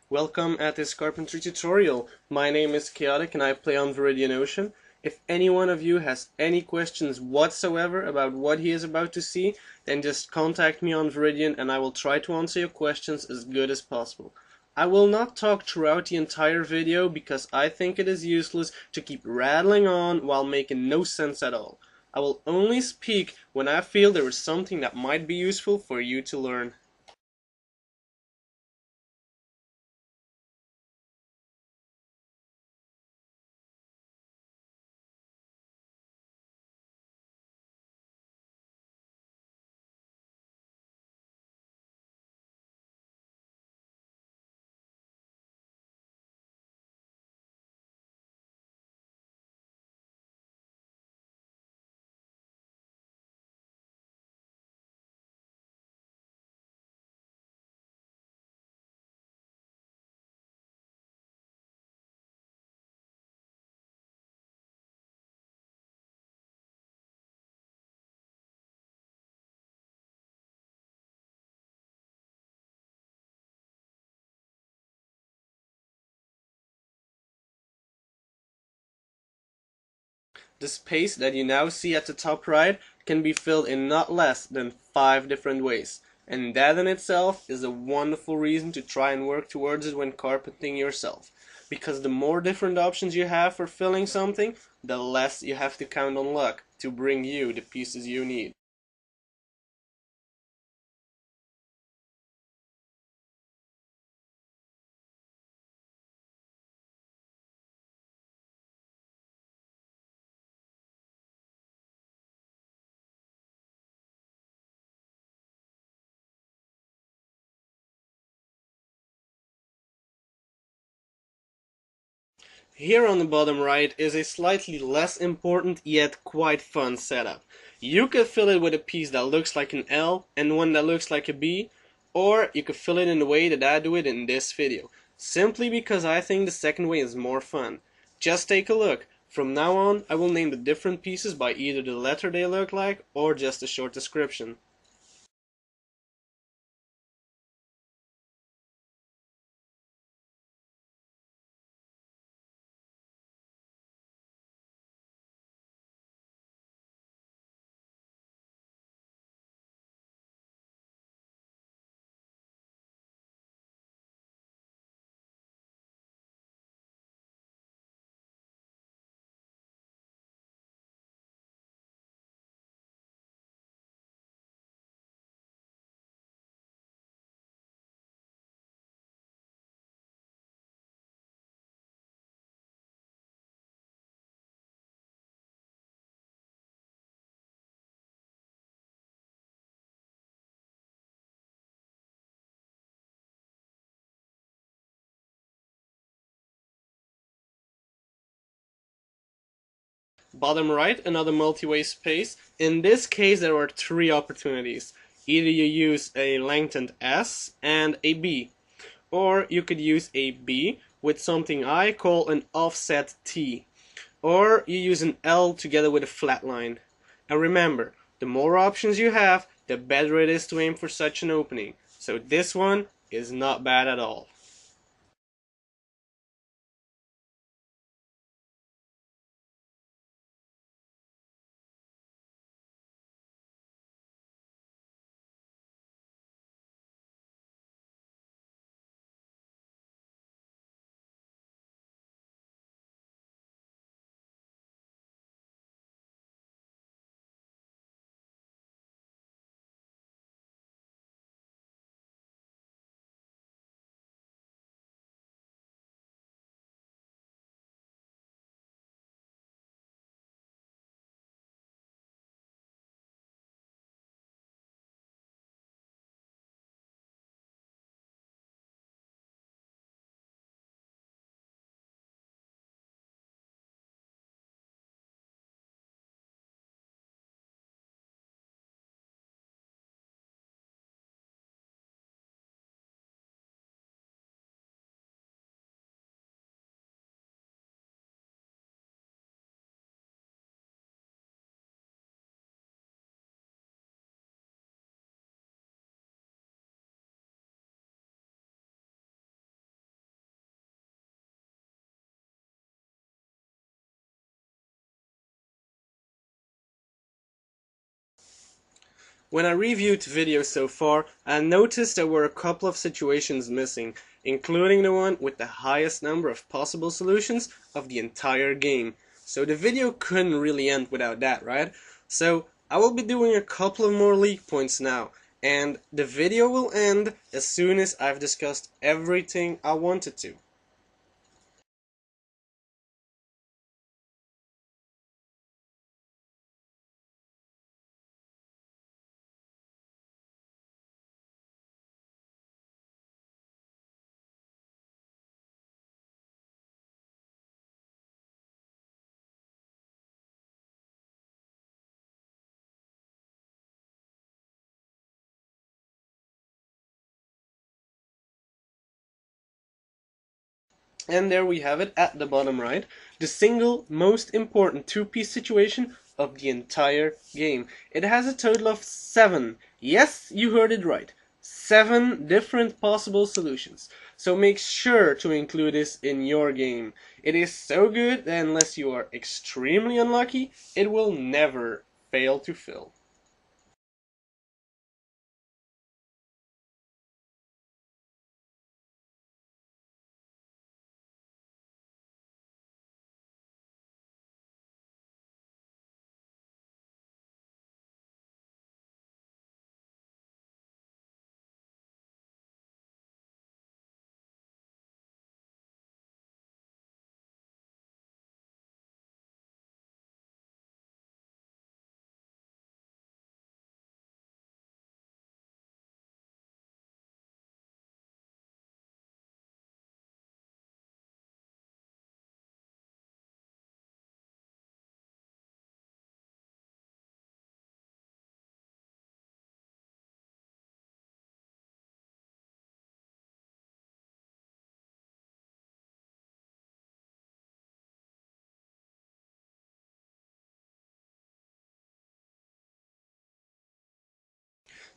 Welcome at this carpentry tutorial. My name is Chaotic and I play on Viridian Ocean. If any one of you has any questions whatsoever about what he is about to see, then just contact me on Viridian and I will try to answer your questions as good as possible. I will not talk throughout the entire video because I think it is useless to keep rattling on while making no sense at all. I will only speak when I feel there is something that might be useful for you to learn. The space that you now see at the top right can be filled in not less than 5 different ways, and that in itself is a wonderful reason to try and work towards it when carpenting yourself, because the more different options you have for filling something, the less you have to count on luck to bring you the pieces you need. Here on the bottom right is a slightly less important yet quite fun setup. You could fill it with a piece that looks like an L and one that looks like a B, or you could fill it in the way that I do it in this video, simply because I think the second way is more fun. Just take a look. From now on, I will name the different pieces by either the letter they look like or just a short description. Bottom right, another multi-way space. In this case, there are 3 opportunities. Either you use a lengthened S and a B, or you could use a B with something I call an offset T, or you use an L together with a flat line. And remember, the more options you have, the better it is to aim for such an opening. So this one is not bad at all. When I reviewed the video so far, I noticed there were a couple of situations missing, including the one with the highest number of possible solutions of the entire game. So the video couldn't really end without that, right? So I will be doing a couple of more leak points now, and the video will end as soon as I've discussed everything I wanted to. And there we have it at the bottom right, the single most important two-piece situation of the entire game. It has a total of 7, yes, you heard it right, 7 different possible solutions. So make sure to include this in your game. It is so good that unless you are extremely unlucky, it will never fail to fill.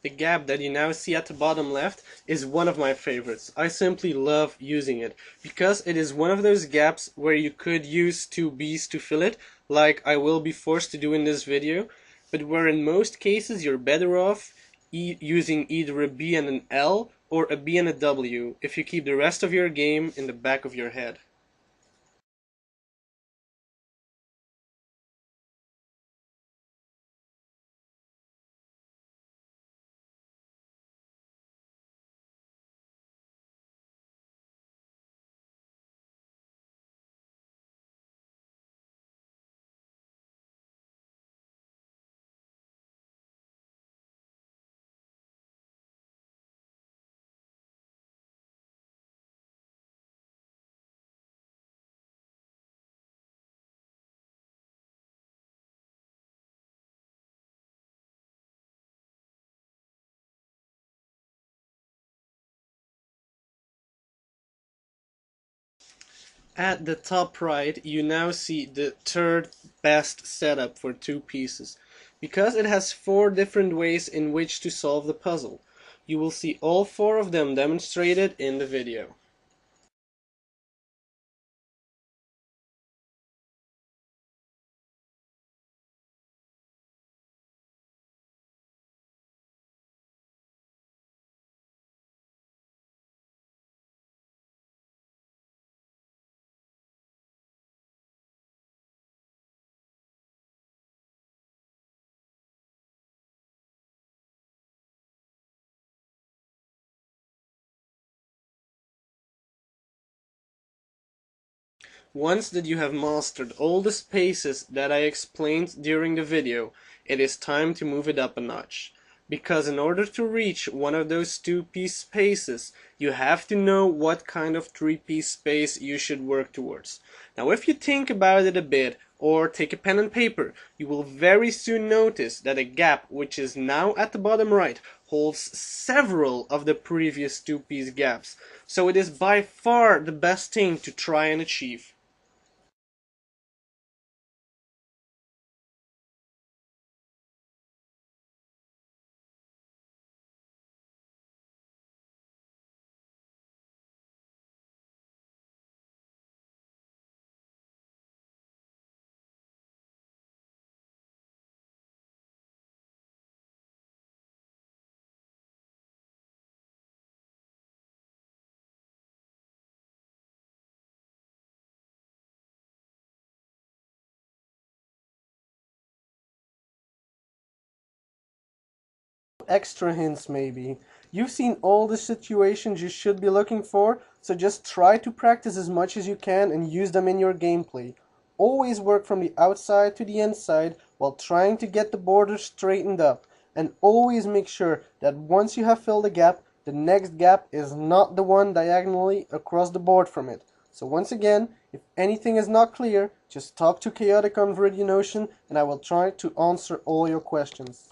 The gap that you now see at the bottom left is one of my favorites. I simply love using it because it is one of those gaps where you could use two B's to fill it, like I will be forced to do in this video, but where in most cases you're better off using either a B and an L or a B and a W if you keep the rest of your game in the back of your head. At the top right, you now see the third best setup for two pieces, because it has 4 different ways in which to solve the puzzle. You will see all 4 of them demonstrated in the video. Once that you have mastered all the spaces that I explained during the video, it is time to move it up a notch. Because in order to reach one of those 2-piece spaces, you have to know what kind of 3-piece space you should work towards. Now if you think about it a bit, or take a pen and paper, you will very soon notice that a gap which is now at the bottom right holds several of the previous 2-piece gaps. So it is by far the best thing to try and achieve. extra hints maybe. You've seen all the situations you should be looking for, so just try to practice as much as you can and use them in your gameplay. Always work from the outside to the inside while trying to get the borders straightened up, and always make sure that once you have filled a gap, the next gap is not the one diagonally across the board from it. So once again, if anything is not clear, just talk to Kaiyotic on Viridian Ocean and I will try to answer all your questions.